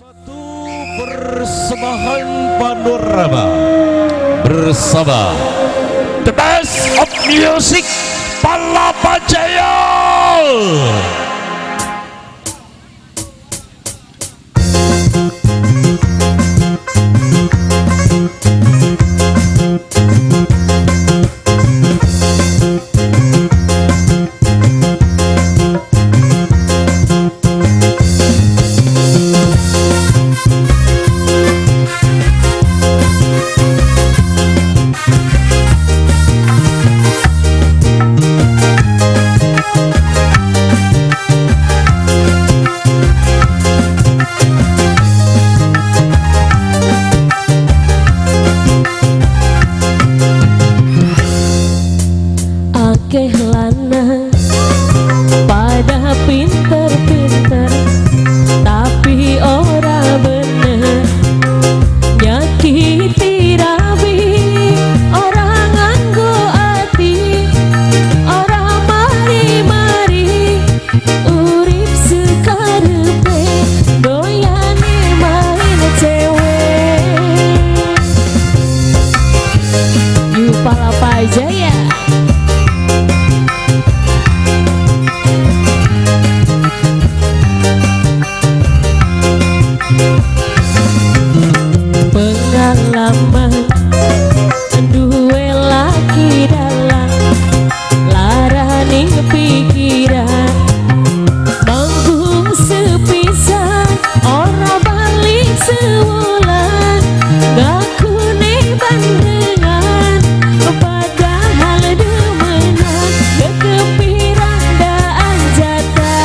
Satu persembahan panorama bersama The Best of Music Palapa Jaya. Akeh lanang pada pinter-pinter tapi ora bener, nyakiti rabi ora nganggo ati, ora mari-mari urip sekarepe doyane main cewek. You Palapa Jaya. Pengalaman duwe laki dalam larani pikiran, manggung sepisan ora balik sewulan, ngakune bandengan padahal demenan kekepiran daan jatah.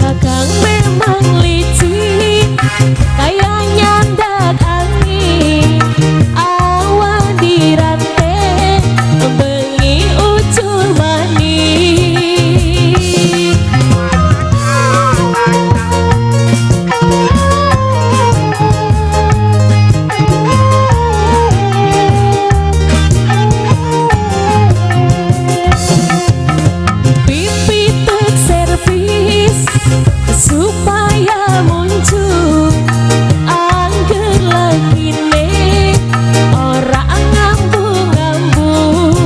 Kakang memang licik, kayak nyandak angin, awan dirantai, bengi ucul manis. Pipi tek servis supaya muncul angger lagine ora ngambung-ngambung.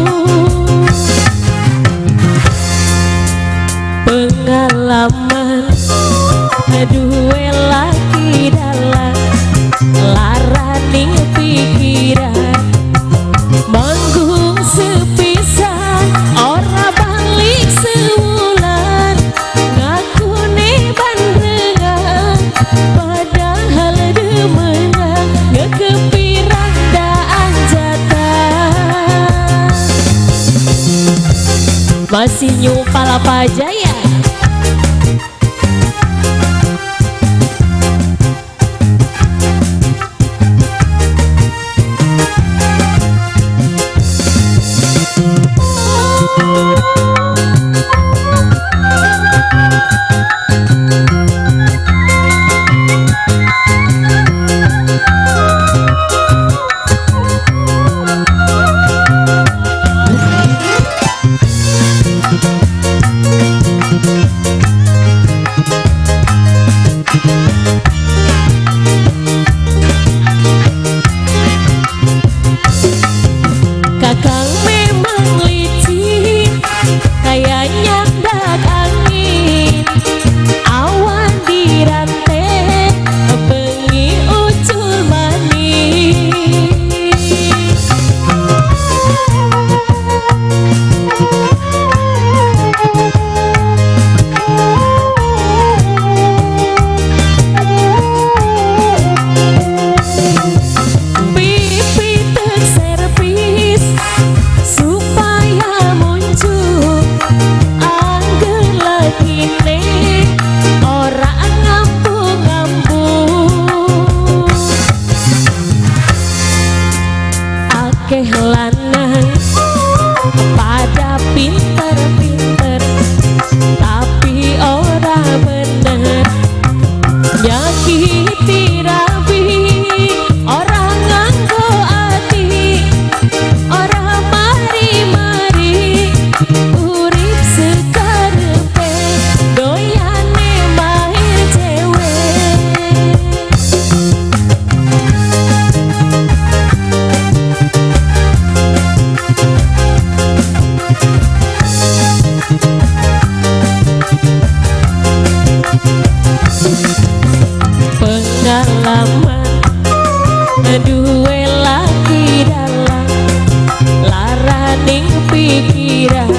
Pengalaman duwe laki dalam larani pikiran, manggung sepisan ora balik sewulan, ngakune bandengan padahal demenan kekepiran daan jatah. Masih New Palapa Jaya. aman duwe laki dalam laraning pikiran